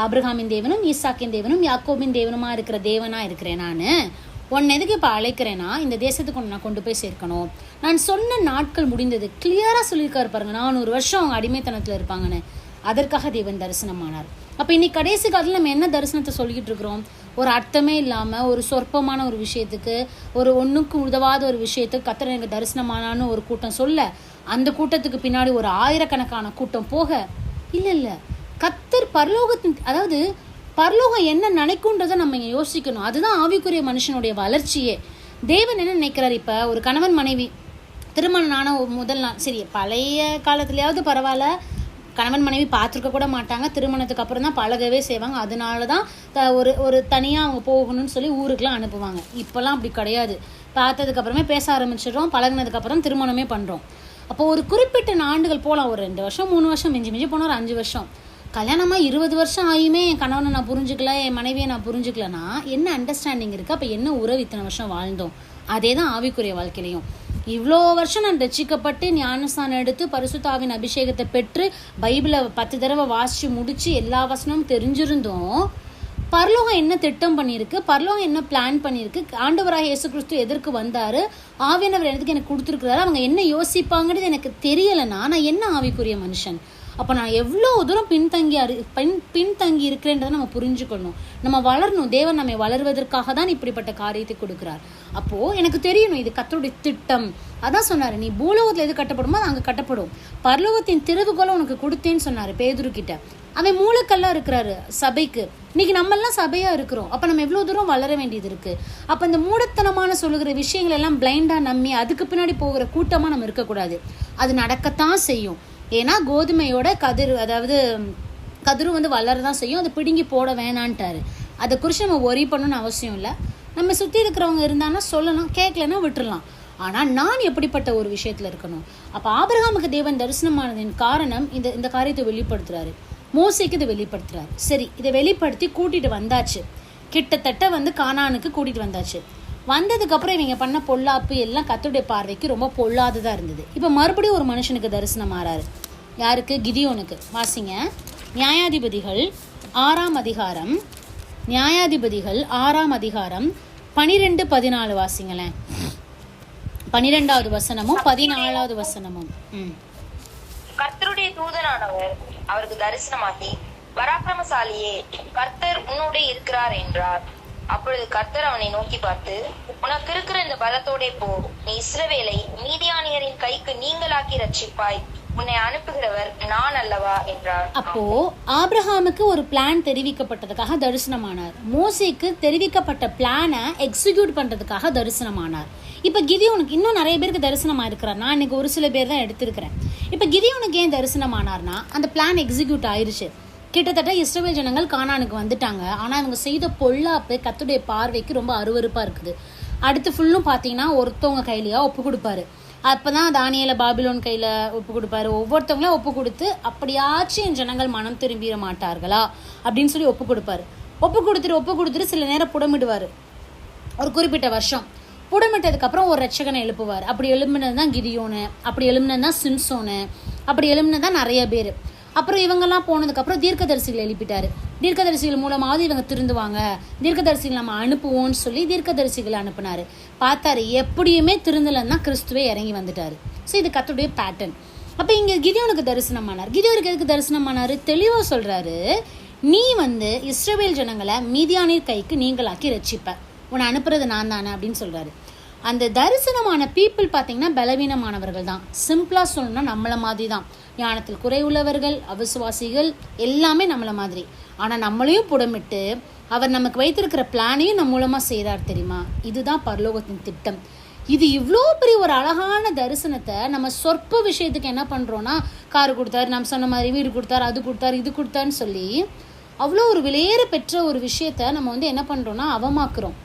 ஆபிரகாமின் தேவனும் ஈசாக்கின் தேவனும் யாக்கோபின் தேவனுமா இருக்கிற தேவனா இருக்கிறேன். நான் உன்னை எதுக்கு இப்போ அழைக்கிறேன்னா, இந்த தேசத்துக்கு நான் கொண்டு போய் சேர்க்கணும். நான் சொன்ன நாட்கள் முடிந்தது. கிளியராக சொல்லியிருக்காரு பாருங்க. 400 வருஷம் அவங்க அடிமைத்தனத்தில் இருப்பாங்கன்னு. அதற்காக தேவன் தரிசனமானார். அப்போ இன்னைக்கு கடைசி காலத்தில் நம்ம என்ன தரிசனத்தை சொல்லிக்கிட்டு இருக்கிறோம்? ஒரு அர்த்தமே இல்லாமல் ஒரு சொற்பமான ஒரு விஷயத்துக்கு, ஒரு ஒன்றுக்கு உதவாத ஒரு விஷயத்துக்கு கர்த்தர் எனக்கு தரிசனமானான்னு ஒரு கூட்டம் சொல்ல, அந்த கூட்டத்துக்கு பின்னாடி ஒரு 1000கணக்கான கூட்டம் போக, இல்லை கர்த்தர் பரலோகத்தின், அதாவது பரலோகம் என்ன நினைக்கும்ன்றதை நம்ம இங்கே யோசிக்கணும். அதுதான் ஆவிக்குரிய மனுஷனுடைய வளர்ச்சியே. தேவன் என்ன நினைக்கிறார்? இப்போ ஒரு கணவன் மனைவி திருமணம் ஆன முதல் நாள், சரி பழைய காலத்துலயாவது பரவாயில்ல, கணவன் மனைவி பார்த்துருக்க கூட மாட்டாங்க, திருமணத்துக்கு அப்புறம் தான் பழகவே செய்வாங்க. அதனால தான் ஒரு தனியாக அவங்க போகணும்னு சொல்லி ஊருக்குலாம் அனுப்புவாங்க. இப்போல்லாம் அப்படி கிடையாது. பார்த்ததுக்கு அப்புறமே பேச ஆரம்பிச்சிடுறோம், பழகினதுக்கப்புறம் திருமணமே பண்ணுறோம். அப்போ ஒரு குறிப்பிட்ட ஆண்டுகள் போகலாம், ஒரு 2 வருஷம் 3 வருஷம், மிஞ்சி போனால் ஒரு 5 வருஷம். கல்யாணமாக 20 வருஷம் ஆகியுமே என் கணவனை நான் புரிஞ்சுக்கல, என் மனைவியை நான் புரிஞ்சுக்கலன்னா என்ன அண்டர்ஸ்டாண்டிங் இருக்குது? அப்போ என்ன உறவு இத்தனை வருஷம் வாழ்ந்தோம்? அதே தான் ஆவிக்குரிய வாழ்க்கையிலையும். இவ்வளோ வருஷம் நான் ரட்சிக்கப்பட்டு ஞானஸ்தானம் எடுத்து பரிசுத்தாவின் அபிஷேகத்தை பெற்று பைபிளை 10 தடவை வாசித்து முடித்து எல்லா வசனமும் தெரிஞ்சிருந்தோம். பரலோகம் என்ன திட்டம் பண்ணியிருக்கு, பரலோகம் என்ன பிளான் பண்ணியிருக்கு, ஆண்டவராக இயேசு கிறிஸ்து எதற்கு வந்தார், ஆவியானவர் எதுக்கு எனக்கு கொடுத்துருக்குறாரு, அவங்க என்ன யோசிப்பாங்கிறது எனக்கு தெரியலைன்னா நான் என்ன ஆவிக்குரிய மனுஷன்? அப்போ நான் எவ்வளோ தூரம் பின்தங்கி இருக்கிறேன்றதை நம்ம புரிஞ்சுக்கணும். நம்ம வளரணும். தேவன் நம்மை வளர்வதற்காக தான் இப்படிப்பட்ட காரியத்தை கொடுக்குறார். அப்போது எனக்கு தெரியணும் இது கர்த்தருடைய திட்டம். அதான் சொன்னார், நீ பூலோகத்தில் எது கட்டப்படுமோ அது அங்கே கட்டப்படும். பரலோகத்தின் திறவுகோலை உனக்கு கொடுத்தேன்னு சொன்னார் பேதுரு கிட்ட. அவன் மூலக்கல்லாம் இருக்கிறாரு சபைக்கு. இன்னைக்கு நம்மெல்லாம் சபையாக இருக்கிறோம். அப்போ நம்ம எவ்வளோ தூரம் வளர வேண்டியது இருக்குது. அப்போ இந்த மூடத்தனமான சொல்லுகிற விஷயங்கள் எல்லாம் பிளைண்டாக நம்பி அதுக்கு பின்னாடி போகிற கூட்டமாக நம்ம இருக்கக்கூடாது. அது நடக்கத்தான் செய்யும். ஏன்னா கோதுமையோட கதிரும் வளரதான் செய்யும். அதை பிடுங்கி போட வேணான்ட்டாரு. அதை குறித்து நம்ம ஒரி பண்ணணும்னு அவசியம் இல்லை. நம்ம சுற்றி இருக்கிறவங்க இருந்தாங்கன்னா சொல்லணும், கேட்கலன்னா விட்டுடலாம். ஆனால் நான் எப்படிப்பட்ட ஒரு விஷயத்தில் இருக்கணும்? அப்போ ஆபிரகாமுக்கு தேவன் தரிசனமானதின் காரணம் இந்த காரியத்தை வெளிப்படுத்துறாரு. மோசேக்கு இதை வெளிப்படுத்துறாரு. சரி, இதை வெளிப்படுத்தி கூட்டிகிட்டு வந்தாச்சு. கிட்டத்தட்ட கானானுக்கு கூட்டிகிட்டு வந்தாச்சு. வந்ததுக்கப்புறம் இவங்க பண்ண பொல்லாப்பு எல்லாம் கர்த்தருடைய பார்வைக்கு ரொம்ப பொல்லாததாக இருந்தது. இப்போ மறுபடியும் ஒரு மனுஷனுக்கு தரிசனம் ஆறாரு. யாருக்கு? கிதியோனுக்கு. வாசிங்க. நியாயாதிபதிகள் 6ஆம் அதிகாரம் 12-14 வாசிங்களேன். 12வது வசனமும் 14வது வசனமும். கர்த்தருடைய தூதனானவர் அவருக்கு தரிசனமாகி, பராக்கிரமசாலியே, கர்த்தர் உன்னோட இருக்கிறார் என்றார். அப்பொழுது கர்த்தர் அவனை நோக்கி பார்த்து, உனக்கு இருக்கிற இந்த பலத்தோட போ, நீ இஸ்ரவேலை மீதியானியரின் கைக்கு நீங்களாக்கி ரட்சிப்பாய், உன்னை அனுப்புகிறவர் நான் அல்லவா என்றார். அப்போ ஆபிரகாமுக்கு ஒரு பிளான் தெரிவிக்கப்பட்டதுக்காக தரிசனமானார். மோசேக்கு தெரிவிக்கப்பட்ட பிளானை எக்ஸிக்யூட் பண்றதுக்காக தரிசனமானார். இப்ப கிதியோனுக்கு இன்னும் நிறைய பேருக்கு தரிசனமா இருக்கிறார். நான் இன்னைக்கு ஒரு சில பேர் தான் எடுத்திருக்கிறேன். இப்ப கிதியோனுக்கு ஏன் தரிசனமானார்னா, அந்த பிளான் எக்ஸிக்யூட் ஆயிருச்சு. கிட்டத்தட்ட இஸ்ரவேல் ஜனங்கள் கானானுக்கு வந்துட்டாங்க. ஆனா இவங்க செய்த பொல்லாப்பு கர்த்தருடைய பார்வைக்கு ரொம்ப அருவருப்பா இருக்குது. அடுத்து ஃபுல்லும் பாத்தீங்கன்னா ஒருத்தவங்க கையிலயா ஒப்பு கொடுப்பாரு. அப்பதான் தானியேல பாபிலோன் கையில ஒப்பு கொடுப்பாரு. ஒவ்வொருத்தவங்களா ஒப்பு கொடுத்து அப்படியாச்சும் என் ஜனங்கள் மனம் திரும்பிட மாட்டார்களா அப்படின்னு சொல்லி ஒப்பு கொடுத்துட்டு சில நேரம் புடமிடுவாரு. ஒரு குறிப்பிட்ட வருஷம் புடமிட்டதுக்கு அப்புறம் ஒரு ரட்சகனை எழுப்புவார். அப்படி எழுப்பினது தான் கிதியோனு, அப்படி எழுப்பினது தான் சிம்சோனு, அப்படி எழுப்பினது தான் நிறைய பேர். அப்புறம் இவங்கெல்லாம் போனதுக்கப்புறம் தீர்க்கதரிசிகள் எழுப்பிட்டாரு. தீர்க்கதரிசிகள் மூலமாவது இவங்க திருந்துவாங்க, தீர்க்கதரிசிகள் நம்ம அனுப்புவோம்னு சொல்லி தீர்க்கதரிசிகளை அனுப்புனாரு. பார்த்தாரு, எப்படியுமே திருந்தலன்னா கிறிஸ்துவே இறங்கி வந்துட்டாரு. ஸோ இது கர்த்தருடைய பேட்டர்ன். அப்போ இங்கே கிதியோனுக்கு தரிசனமானார். கிதியோனுக்கு எதுக்கு தரிசனமானாரு? தெளிவாக சொல்றாரு, நீ இஸ்ரவேல் ஜனங்களை மீதியானின் கைக்கு நீங்களாக்கி ரட்சிப்ப, உன்னை அனுப்புறது நான் தானே அப்படின்னு சொல்றாரு. அந்த தரிசனமான பீப்புள் பார்த்தீங்கன்னா பலவீனமானவர்கள் தான். சிம்பிளா சொல்லணும்னா நம்மள மாதிரி தான். ஞானத்தில் குறைவுள்ளவர்கள், அவிசுவாசிகள், எல்லாமே நம்மள மாதிரி. ஆனா நம்மளையும் புடமிட்டு அவர் நமக்கு வைத்திருக்கிற பிளானையும் நம்ம மூலமா செய்யறார். தெரியுமா? இதுதான் பரலோகத்தின் திட்டம். இது இவ்வளோ பெரிய ஒரு அழகான தரிசனத்தை நம்ம சொற்ப விஷயத்துக்கு என்ன பண்றோம்னா, காரு கொடுத்தாரு, நம்ம சொன்ன மாதிரி வீடு கொடுத்தாரு, அது கொடுத்தாரு, இது கொடுத்தாருன்னு சொல்லி அவ்வளோ ஒரு விலையேற பெற்ற ஒரு விஷயத்த நம்ம என்ன பண்றோம்னா அவமாக்குறோம்.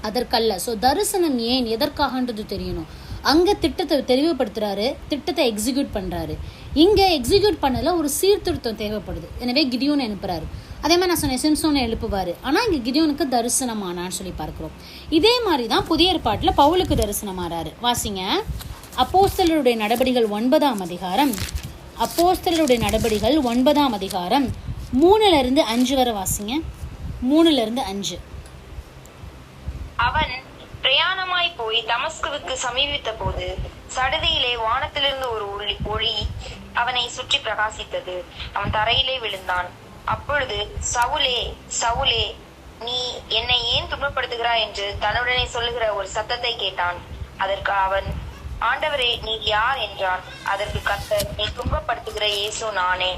அதற்கல்ல. ஸோ தரிசனம் ஏன் எதற்காகன்றது தெரியணும். அங்கே திட்டத்தை தெளிவுபடுத்துறாரு, திட்டத்தை எக்ஸிக்யூட் பண்றாரு. இங்கே எக்ஸிக்யூட் பண்ணல ஒரு சீர்திருத்தம் தேவைப்படுது. எனவே கிதியோனை அனுப்புறாரு. அதே மாதிரி நான் சொன்னேன், சிம்சோனை எழுப்புவாரு. ஆனால் இங்கே கிதியோனுக்கு தரிசனமானான்னு சொல்லி பார்க்கிறோம். இதே மாதிரி தான் புதிய ஏற்பாட்டில் பவுலுக்கு தரிசனமாறாரு. வாசிங்க, அப்போஸ்தலருடைய நடபடிகள் 9ஆம் அதிகாரம். அப்போஸ்தலருடைய நடபடிகள் 9ஆம் அதிகாரம் 3-5 வரை வாசிங்க. 3-5. அவன் பிரயாணமாய் போய் தமஸ்குவுக்கு சமீபித்த போது சடுதியிலே வானத்திலிருந்து ஒரு ஒளி அவனை சுற்றி பிரகாசித்தது. அவன் தரையிலே விழுந்தான். அப்பொழுது, சவுலே சவுலே, நீ என்னை ஏன் துன்பப்படுத்துகிறாய் என்று தன்னுடனே சொல்லுகிற ஒரு சத்தத்தை கேட்டான். அதற்கு அவன், ஆண்டவரே, நீ யார் என்றான். அதற்கு கர்த்தர், நீ துன்பப்படுத்துகிற இயேசு நானே.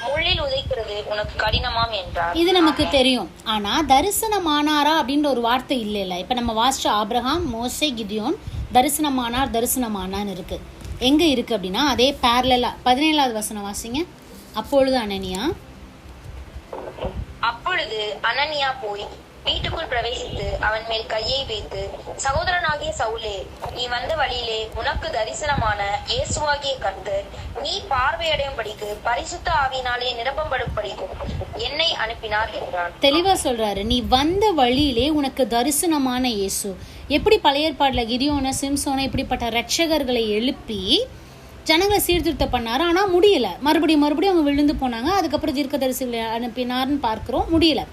முள்ளில் உதைக்கிறது உனக்கு கடினமாம் என்றார். இது நமக்கு தெரியும். ஆனா தரிசனமானாரா அப்படின்ற ஒரு வார்த்தை இல்ல. இப்ப நம்ம வாசிச்ச ஆபிரகாம், மோசே, கிதியோன் தரிசனமானான்னு இருக்கு. எங்க இருக்கு அப்படின்னா அதே பேரலா 17வது வசனம் வாசிங்க. அப்பொழுது அனனியா போய் வீட்டுக்குள் பிரவேசித்து அவன் மேல் கையை வைத்து, சகோதரனாகிய சவுலே, நீ வந்த வழியிலே உனக்கு தரிசனமான இயேசுவாகிய கர்த்தர் நீ பார்வையடையும்படிக்கு பரிசுத்த ஆவியினாலே நிரப்பப்படும்படிக்கும் என்னை அனுப்பினார் என்றான். தெளிவா சொல்றாரு, நீ வந்த வழியிலே உனக்கு தரிசனமான இயேசு. எப்படி பழைய ஏற்பாடுல கிதியோனை, சிம்சோனை இப்படிப்பட்ட ரட்சகர்களை எழுப்பி ஜனங்களை சீர்திருத்தம் பண்ணாரு. ஆனா முடியல. மறுபடியும் அவங்க விழுந்து போனாங்க. அதுக்கப்புறம் தீர்க்கதரிசிகளை அனுப்பினார்னு பார்க்கிறோம், முடியல.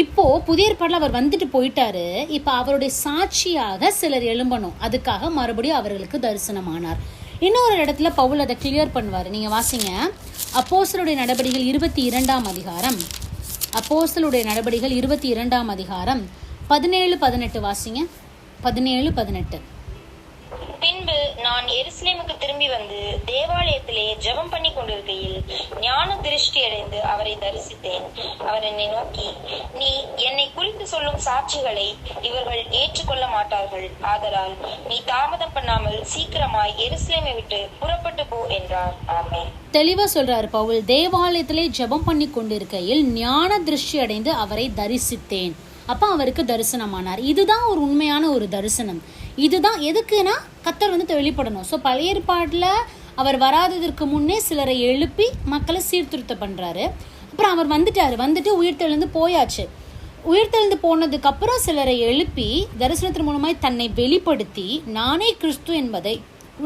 இப்போ புதிய ஏற்பாடுல அவர் வந்துட்டு போயிட்டாரு. இப்ப அவருடைய சாட்சியாக சிலர் எழும்பணும். அதுக்காக மறுபடியும் அவர்களுக்கு தரிசனமானார். இன்னொரு இடத்துல பவுல் அதை கிளியர் பண்ணுவாரு. நீங்க வாசிங்க, அப்போஸ்தலருடைய நடபடிகள் 22ஆம் அதிகாரம். அப்போஸ்தலருடைய நடபடிகள் 22ஆம் அதிகாரம் 17-18 வாசிங்க. 17-18. பின்பு நான் எருசலேமுக்கு திரும்பி வந்து தேவாலயத்திலே ஜெபம் பண்ணி கொண்டிருக்கையில் ஞான திருஷ்டி அடைந்து அவரை தரிசித்தேன். அவர் என்னை நோக்கி, நீ என்னை குறித்து சொல்லும் சாட்சிகளை இவர்கள் ஏற்றுக்கொள்ள மாட்டார்கள். ஆதலால் நீ தாமதம் பண்ணாமல் சீக்கிரமாய் எருசலேமை விட்டு புறப்பட்டு போ என்றார். ஆமென். தெளிவா சொல்றாரு பவுல். தேவாலயத்திலே ஜெபம் பண்ணி கொண்டிருக்கையில் ஞான திருஷ்டி அடைந்து அவரை தரிசித்தேன். அப்ப அவருக்கு தரிசனமானார். இதுதான் ஒரு உண்மையான ஒரு தரிசனம். இதுதான் எதுக்குன்னா கர்த்தர் வெளிப்படணும். ஸோ பழைய ஏற்பாடுல அவர் வராததற்கு முன்னே சிலரை எழுப்பி மக்களை சீர்திருத்தம் பண்றாரு. அப்புறம் அவர் வந்துட்டு உயிர்த்தெழுந்து போயாச்சு. உயிர்த்தெழுந்து போனதுக்கு அப்புறம் சிலரை எழுப்பி தரிசனத்தின் மூலமாய் தன்னை வெளிப்படுத்தி, நானே கிறிஸ்து என்பதை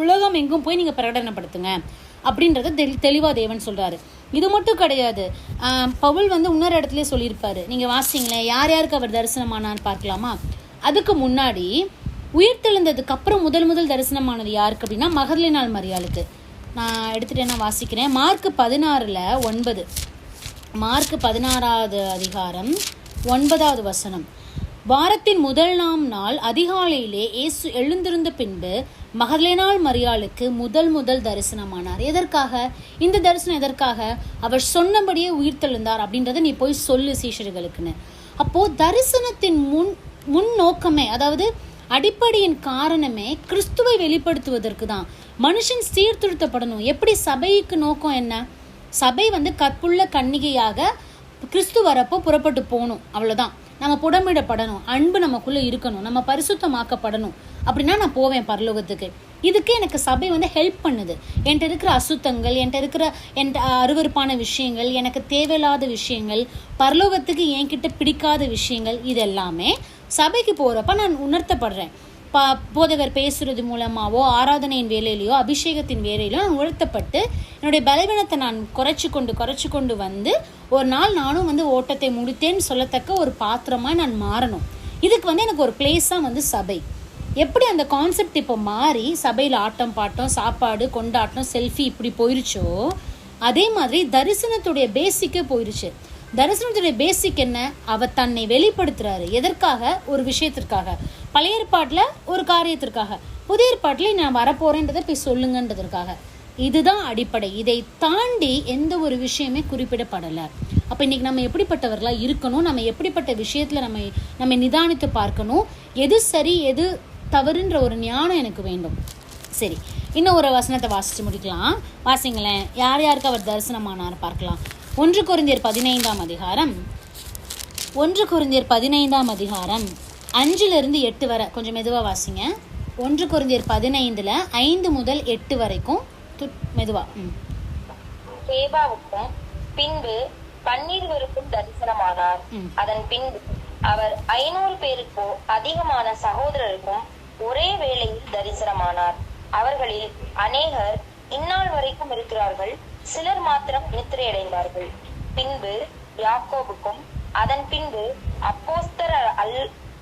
உலகம் எங்கும் போய் நீங்க பிரகடனப்படுத்துங்க அப்படின்றத தெளிவா தேவன் சொல்றாரு. இது மட்டும் கிடையாது. பவுல் இன்னொரு இடத்துல சொல்லியிருப்பாரு. நீங்க வாசிங்களேன், யார் யாருக்கு அவர் தரிசனமானான்னு பார்க்கலாமா? அதுக்கு முன்னாடி உயிர்த்தெழுந்ததுக்கு அப்புறம் முதல் தரிசனமானது யாருக்கு அப்படின்னா மகதலேனாள் மரியாளுக்கு. நான் எடுத்துட்டு நான் வாசிக்கிறேன். மார்க் 16:9. மார்க் 16ஆவது அதிகாரம் 9வது வசனம். வாரத்தின் முதல் நாள் அதிகாலையிலே இயேசு எழுந்திருந்த பின்பு மகதலேனாள் மரியாளுக்கு முதல் தரிசனமானார். எதற்காக இந்த தரிசனம்? எதற்காக? அவர் சொன்னபடியே உயிர்த்தெழுந்தார் அப்படின்றத நீ போய் சொல்லு சீஷர்களுக்குன்னு. அப்போ தரிசனத்தின் முன் நோக்கமே, அதாவது அடிப்படையின் காரணமே கிறிஸ்துவை வெளிப்படுத்துவதற்கு தான். மனுஷன் சீர்திருத்தப்படணும். எப்படி? சபைக்கு நோக்கம் என்ன? சபை கற்புள்ள கன்னிகையாக கிறிஸ்து வரப்போ புறப்பட்டு போகணும், அவ்வளவுதான். நம்ம புடமிடப்படணும், அன்பு நமக்குள்ள இருக்கணும், நம்ம பரிசுத்தமாக்கப்படணும். அப்படின்னா நான் போவேன் பரலோகத்துக்கு. இதுக்கு எனக்கு சபை ஹெல்ப் பண்ணுது. என்கிட்ட இருக்கிற அசுத்தங்கள், என்கிட்ட அருவருப்பான விஷயங்கள், எனக்கு தேவையில்லாத விஷயங்கள், பரலோகத்துக்கு என்கிட்ட பிடிக்காத விஷயங்கள், இதெல்லாமே சபைக்கு போறப்ப நான் உணர்த்தப்படுறேன். போதகர் பேசுறது மூலமாவோ, ஆராதனையின் வேலையிலையோ, அபிஷேகத்தின் வேலையிலோ நான் உணர்த்தப்பட்டு என்னுடைய பலவீனத்தை நான் குறைச்சி கொண்டு வந்து ஒரு நாள் நானும் ஓட்டத்தை முடித்தேன்னு சொல்லத்தக்க ஒரு பாத்திரமாக நான் மாறணும். இதுக்கு எனக்கு ஒரு பிளேஸாக சபை. எப்படி அந்த கான்செப்ட் இப்போ மாறி சபையில் ஆட்டம் பாட்டம், சாப்பாடு, கொண்டாட்டம், செல்ஃபி இப்படி போயிருச்சோ, அதே மாதிரி தரிசனத்துடைய பேசிக்கே போயிருச்சு. தரிசனத்துடைய பேசிக் என்ன? அவர் தன்னை வெளிப்படுத்துறாரு. எதற்காக? ஒரு விஷயத்திற்காக. பழைய ஏற்பாட்டில் ஒரு காரியத்திற்காக, புதிய ஏற்பாட்டில் நான் வரப்போறேன்றதை போய் சொல்லுங்கன்றதற்காக. இதுதான் அடிப்படை. இதை தாண்டி எந்த ஒரு விஷயமே குறிப்பிடப்படலை. அப்போ இன்னைக்கு நம்ம எப்படிப்பட்டவர்களாக இருக்கணும், நம்ம எப்படிப்பட்ட விஷயத்தில் நம்ம நிதானித்து பார்க்கணும், எது சரி எது தவறுன்ற ஒரு ஞானம் எனக்கு வேண்டும். சரி, இன்னும் ஒரு வசனத்தை வாசித்து முடிக்கலாம். வாசிங்களேன். யார் யாருக்கு அவர் தரிசனமானார் பார்க்கலாம். 1 கொரிந்தியர் 15ஆம் அதிகாரம் 5-8 வரை. கொஞ்சம் மெதுவாக வாசிங்க. 1 கொரிந்தியர் 15 5 முதல் 8 வரைக்கும் மெதுவா. கேபாவுக்கும் பின்பு 12 தரிசனமானார். அதன் பின்பு அவர் 500 பேருக்கோ அதிகமான சகோதரருக்கும் ஒரே வேளையில் தரிசனமானார். அவர்களில் அநேகர் இந்நாள் வரைக்கும் இருக்கிறார்கள், சிலர் மாத்திரம் நித்திரையடைந்தார்கள். பின்பு யாக்கோபுக்கும் அதன் பின்பு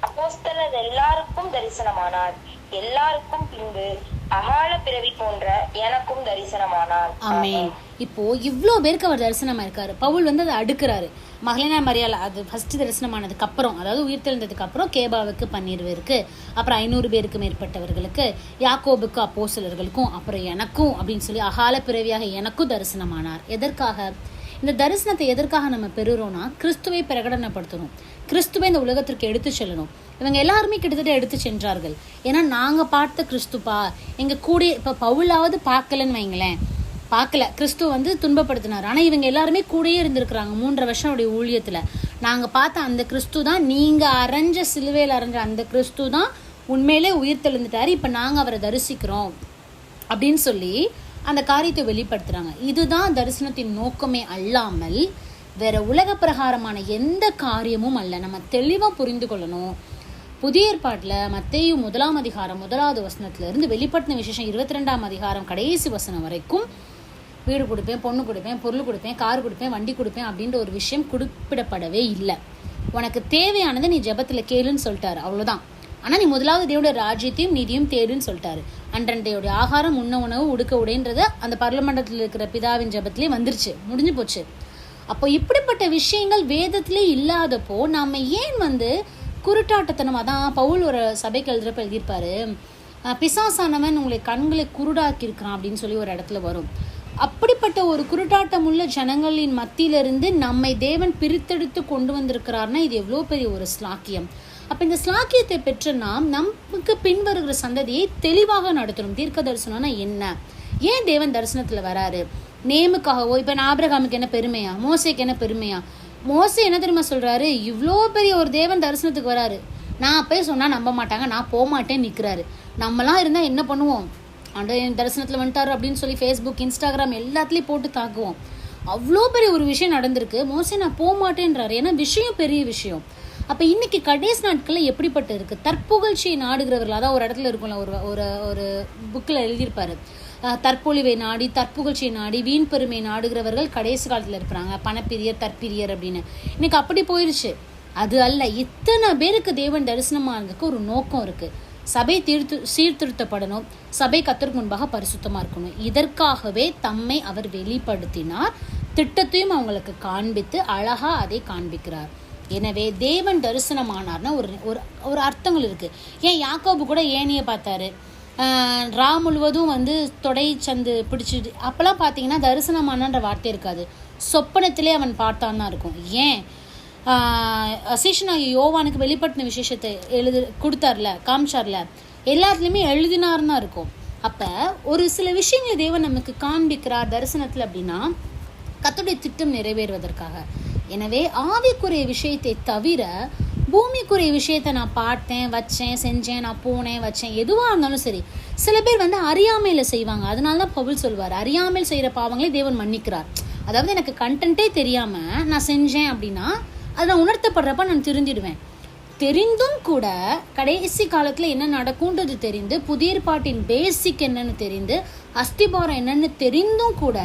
அப்போஸ்தலர் எல்லாருக்கும் தரிசனமானார். எல்லாருக்கும் பின்பு அகால பிறவி போன்ற எனக்கும் தரிசனமானார். ஆமென். இப்போ இவ்வளோ பேருக்கு அவர் தரிசனமா இருக்காரு. பவுல் அதை அடுக்கிறாரு. மகதலேனாள் மரியாள் அது ஃபர்ஸ்ட் தரிசனமானதுக்கு அப்புறம், அதாவது உயிர்த்தெழுந்ததுக்கு அப்புறம் கேபாவுக்கு 12 பேருக்கு, அப்புறம் 500 பேருக்கு மேற்பட்டவர்களுக்கு, யாக்கோபுக்கு, அப்போஸ்தலர்களுக்கும், அப்புறம் எனக்கும் அப்படின்னு சொல்லி அகால பிறவியாக எனக்கும் தரிசனமானார். எதற்காக? இந்த தரிசனத்தை எதற்காக நம்ம பெறுறோம்னா, கிறிஸ்துவை பிரகடனப்படுத்தணும், கிறிஸ்துவை இந்த உலகத்திற்கு எடுத்து செல்லணும். இவங்க எல்லாருமே கிட்டத்தட்ட எடுத்து சென்றார்கள். ஏன்னா நாங்கள் பார்த்த கிறிஸ்துப்பா எங்கள் கூட. இப்போ பவுலாவது பார்க்கலன்னு வைங்களேன், பார்க்கல, கிறிஸ்து துன்பப்படுத்தினார். ஆனால் இவங்க எல்லாருமே கூடயே இருந்திருக்கிறாங்க 3.5 வருஷம் உடைய ஊழியத்தில். நாங்கள் பார்த்த அந்த கிறிஸ்து தான், நீங்கள் அரைஞ்ச சிலுவையில் அரைஞ்ச அந்த கிறிஸ்து தான் உண்மையிலே உயிர்த்தெழுந்துட்டார், இப்போ நாங்கள் அவரை தரிசிக்கிறோம் அப்படின்னு சொல்லி அந்த காரியத்தை வெளிப்படுத்துகிறாங்க. இதுதான் தரிசனத்தின் நோக்கமே அல்லாமல் வேற உலக பிரகாரமான எந்த காரியமும் அல்ல. நம்ம தெளிவாக புரிந்து கொள்ளணும். புதிய ஏற்பாட்டில் மத்தேயு 1ஆம் அதிகாரம் 1வது வசனத்திலிருந்து வெளிப்படுத்தின விசேஷம் 22ஆம் அதிகாரம் கடைசி வசனம் வரைக்கும் வீடு கொடுப்பேன், பொண்ணு கொடுப்பேன், பொருள் கொடுப்பேன், கார் கொடுப்பேன், வண்டி கொடுப்பேன் அப்படின்ற ஒரு விஷயம் குறிப்பிடப்படவே இல்லை. உனக்கு தேவையானதை நீ ஜெபத்தில் கேளுன்னு சொல்லிட்டாரு, அவ்வளோதான். ஆனால் நீ முதலாவது தேவனுடைய ராஜ்யத்தையும் நீதியும் தேடுன்னு சொல்லிட்டாரு. அன்றன்றையுடைய ஆகாரம், உண்ண உணவு, உடுக்க உடைன்றது அந்த பரலமண்டலத்தில் இருக்கிற பிதாவின் ஜெபத்திலே வந்துருச்சு, முடிஞ்சு போச்சு. அப்போ இப்படிப்பட்ட விஷயங்கள் வேதத்திலே இல்லாதப்போ நம்ம ஏன் குருட்டாட்டத்தனமாக தான் பவுல் ஒரு சபைக்கு எழுதுறப்ப எழுதியிருப்பாரு, பிசாசானவன் உங்களை கண்களை குருடாக்கி இருக்கிறான் அப்படின்னு சொல்லி ஒரு இடத்துல வரும். அப்படிப்பட்ட ஒரு குருட்டாட்டம் உள்ள ஜனங்களின் மத்தியிலிருந்து நம்மை தேவன் பிரித்தெடுத்து கொண்டு வந்திருக்கிறார்னா இது எவ்வளோ பெரிய ஒரு ஸ்லாக்கியம். அப்போ இந்த ஸ்லாக்கியத்தை பெற்ற நாம் நமக்கு பின்வருகிற சந்ததியை தெளிவாக நடத்தணும். தீர்க்க தரிசனம்னா என்ன, ஏன் தேவன் தரிசனத்தில் வராரு, நேமுக்காகவோ. இப்போ ஆபிரகாமுக்கு என்ன பெருமையா, மோசேக்கு என்ன பெருமையா? மோசே என்ன தெரியுமா சொல்றாரு, இவ்வளோ பெரிய ஒரு தேவன் தரிசனத்துக்கு வராரு, நான் போய் சொன்னா நம்ப மாட்டாங்க, நான் போக மாட்டேன்னு நிற்கிறாரு. நம்மலாம் இருந்தால் என்ன பண்ணுவோம், ஆண்டவர் தரிசனத்தில் வந்துட்டாரு அப்படின்னு சொல்லி ஃபேஸ்புக், இன்ஸ்டாகிராம் எல்லாத்துலேயும் போட்டு தாக்குவோம். அவ்வளோ பெரிய ஒரு விஷயம் நடந்திருக்கு. மோசே நான் போக மாட்டேன்றாரு, ஏன்னா விஷயம் பெரிய விஷயம். அப்போ இன்னைக்கு கடைசி நாட்களில் எப்படிப்பட்டு இருக்கு, தற்புகழ்ச்சியை நாடுகிறவர்கள். அதான் ஒரு இடத்துல இருக்கும்ல, ஒரு ஒரு புக்கில் எழுதியிருப்பாரு, தற்பொழிவை நாடி, தற்புகழ்ச்சியை நாடி, வீண் பெருமை நாடுகிறவர்கள் கடைசி காலத்தில் இருக்கிறாங்க, பணப்பிரியர், தற்பிரியர் அப்படின்னு. இன்னைக்கு அப்படி போயிருச்சு. அது அல்ல, இத்தனை பேருக்கு தேவன் தரிசனமானதுக்கு ஒரு நோக்கம் இருக்கு. சபை சீர்திருத்தப்படணும், சபை கர்த்தருக்கு முன்பாக பரிசுத்தமாக இருக்கணும். இதற்காகவே தம்மை அவர் வெளிப்படுத்தினார், திட்டத்தையும் அவங்களுக்கு காண்பித்து அழகா அதை காண்பிக்கிறார். எனவே தேவன் தரிசனமானார்னா ஒரு ஒரு அர்த்தங்கள் இருக்கு. ஏன் யாக்கோபு கூட ஏனியை பார்த்தாரு, ரா முழுவதும் வந்து தொடை சந்து பிடிச்சிட்டு, அப்பெல்லாம் பார்த்தீங்கன்னா தரிசனமானன்ற வார்த்தை இருக்காது, சொப்பனத்திலே அவன் பார்த்தான்னா இருக்கும். ஏன் சீஷனாகிய யோவானுக்கு வெளிப்படுத்தின விசேஷத்தை கொடுத்தார்ல, காமிச்சார்ல, எல்லாத்துலேயுமே எழுதினார்னா இருக்கும். அப்போ ஒரு சில விஷயங்களை தேவன் நமக்கு காண்பிக்கிறார் தரிசனத்தில் அப்படின்னா கர்த்தருடைய திட்டம் நிறைவேறுவதற்காக. எனவே ஆவிக்குரிய விஷயத்தை தவிர பூமிக்குரிய விஷயத்தை நான் பார்த்தேன், வச்சேன், செஞ்சேன், நான் போனேன், வச்சேன், எதுவாக இருந்தாலும் சரி, சில பேர் வந்து அறியாமையில் செய்வாங்க. அதனால தான் பவுல் சொல்வார், அறியாமையில் செய்கிற பாவங்களே தேவன் மன்னிக்கிறார். அதாவது எனக்கு கண்டென்ட்டே தெரியாமல் நான் செஞ்சேன் அப்படின்னா அது நான் உணர்த்தப்படுறப்ப நான் திருந்திடுவேன். தெரிந்தும் கூட கடைசி காலத்தில் என்ன நடக்கும்ன்றது தெரிந்து, புதிய ஏற்பாட்டின் பேசிக் என்னன்னு தெரிந்து, அஸ்திபாரம் என்னன்னு தெரிந்தும் கூட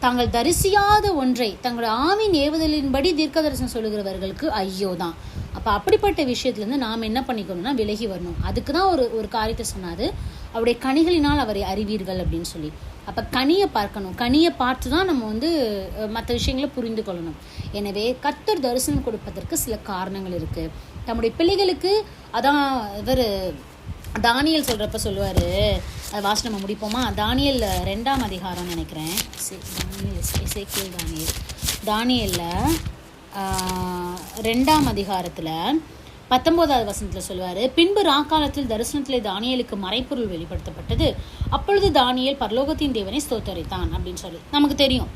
தாங்கள் தரிசியாத ஒன்றை தங்களுடைய ஆவின் ஏவுதலின்படி தீர்க்க தரிசனம் சொல்லுகிறவர்களுக்கு ஐயோ தான். அப்போ அப்படிப்பட்ட விஷயத்துலேருந்து நாம் என்ன பண்ணிக்கணும்னா விலகி வரணும். அதுக்கு தான் ஒரு காரியத்தை சொன்னாது, அவருடைய கனிகளினால் அவரை அறிவீர்கள் அப்படின்னு சொல்லி. அப்போ கனியை பார்க்கணும், கனியை பார்த்து தான் நம்ம வந்து மற்ற விஷயங்களை புரிந்து கொள்ளணும். எனவே கர்த்தர் தரிசனம் கொடுப்பதற்கு சில காரணங்கள் இருக்குது. நம்முடைய பிள்ளைகளுக்கு அதான் இவர் தானியல் சொல்கிறப்ப சொல்லுவார், அது வாசி நம்ம முடிப்போமா? தானியல் 2ஆம் அதிகாரம் நினைக்கிறேன், தானியலில் 2ஆம் அதிகாரத்தில் 19வது வசனத்தில் சொல்லுவார், பின்பு ராக்காலத்தில் தரிசனத்திலே தானியலுக்கு மறைப்பொருள் வெளிப்படுத்தப்பட்டது. அப்பொழுது தானியல் பரலோகத்தின் தேவனை ஸ்தோத்தரித்தான் அப்படின்னு சொல்லி நமக்கு தெரியும்.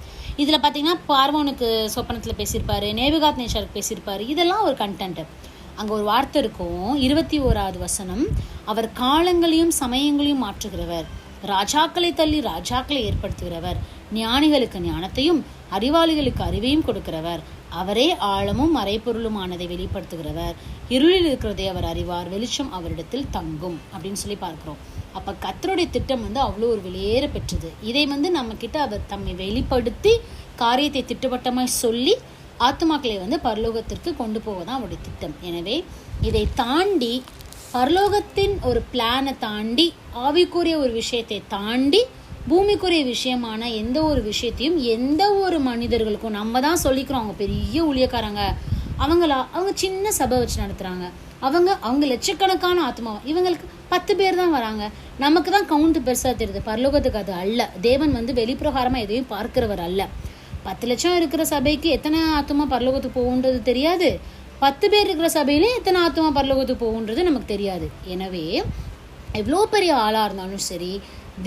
இதில் பார்த்தீங்கன்னா பார்வோனுக்கு சொப்பனத்தில் பேசியிருப்பார், நேபுகாத் நேச்சாருக்கு பேசியிருப்பார். இதெல்லாம் ஒரு கண்டென்ட். அங்கே ஒரு வார்த்தை இருக்கும், 21வது வசனம், அவர் காலங்களையும் சமயங்களையும் மாற்றுகிறவர், ராஜாக்களை தள்ளி ராஜாக்களை ஏற்படுத்துகிறவர், ஞானிகளுக்கு ஞானத்தையும் அறிவாளிகளுக்கு அறிவையும் கொடுக்கிறவர், அவரே ஆழமும் மறைப்பொருளுமானதை வெளிப்படுத்துகிறவர், இருளில் இருக்கிறதை அவர் அறிவார், வெளிச்சம் அவரிடத்தில் தங்கும் அப்படின்னு சொல்லி பார்க்குறோம். அப்போ கர்த்தருடைய திட்டம் வந்து அவ்வளோ ஒரு வெளியேற பெற்றது. இதை வந்து நம்மக்கிட்ட அவர் தம்மை வெளிப்படுத்தி காரியத்தை திட்டவட்டமாய் சொல்லி ஆத்துமாக்களை வந்து பரலோகத்திற்கு கொண்டு போவதான் அவருடைய திட்டம். எனவே இதை தாண்டி பரலோகத்தின் ஒரு பிளானை தாண்டி, ஆவிக்குரிய ஒரு விஷயத்தை தாண்டி, பூமிக்குரிய விஷயமான எந்த ஒரு விஷயத்தையும் எந்த ஒரு மனிதர்களுக்கும் நம்ம தான் சொல்லிக்கிறோம். அவங்க பெரிய ஊழியக்காரங்க, அவங்க சின்ன சபை வச்சு நடத்துகிறாங்க, அவங்க லட்சக்கணக்கான ஆத்மா, இவங்களுக்கு 10 பேர் தான் வராங்க. நமக்கு தான் கவுண்ட் பெருசாக தெரியுது. பரலோகத்துக்கு அது அல்ல. தேவன் வந்து வெளிப்பிரகாரமாக எதையும் பார்க்கிறவர் அல்ல. 10 லட்சம் இருக்கிற சபைக்கு எத்தனை ஆத்மா பரலோகத்துக்கு போகுன்றது தெரியாது, 10 பேர் இருக்கிற சபையிலே எத்தனை ஆத்மா பரலோகத்துக்கு போகுன்றது நமக்கு தெரியாது. எனவே எவ்வளோ பெரிய ஆளாக இருந்தாலும் சரி,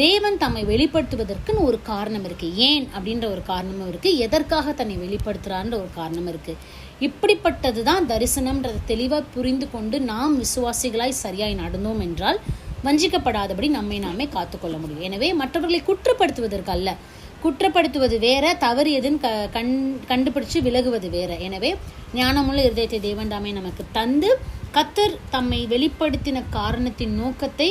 தேவன் தம்மை வெளிப்படுத்துவதற்குன்னு ஒரு காரணம் இருக்குது. ஏன் அப்படின்ற ஒரு காரணமும் இருக்குது, எதற்காக தன்னை வெளிப்படுத்துகிறான்ற ஒரு காரணம் இருக்குது. இப்படிப்பட்டது தான் தரிசனம்ன்றதை தெளிவாக புரிந்து கொண்டு நாம் விசுவாசிகளாய் சரியாய் நடந்தோம் என்றால் வஞ்சிக்கப்படாதபடி நம்மை நாமே காத்துக்கொள்ள முடியும். எனவே மற்றவர்களை குற்றப்படுத்துவதற்கு அல்ல, குற்றப்படுத்துவது வேற, தவறு எதுன்னு கண்டுபிடிச்சு விலகுவது வேற. எனவே ஞானமுள்ள இருதயத்தை தேவன் தாமே நமக்கு தந்து, கர்த்தர் தம்மை வெளிப்படுத்தின காரணத்தின் நோக்கத்தை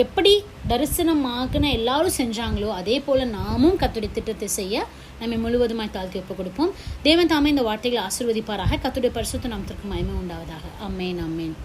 எப்படி தரிசனமாகின எல்லாரும் செஞ்சாங்களோ அதே போல நாமும் கர்த்தருடைய திட்டத்தை செய்ய நம்மை முழுவதுமாய் தாழ்த்தி ஒப்பு கொடுப்போம். தேவன் தாமே இந்த வார்த்தைகளை ஆசீர்வதிப்பாராக. கர்த்தருடைய பரிசுத்த நாமத்திற்கு மகிமை உண்டாவதாக. ஆமென், ஆமென்.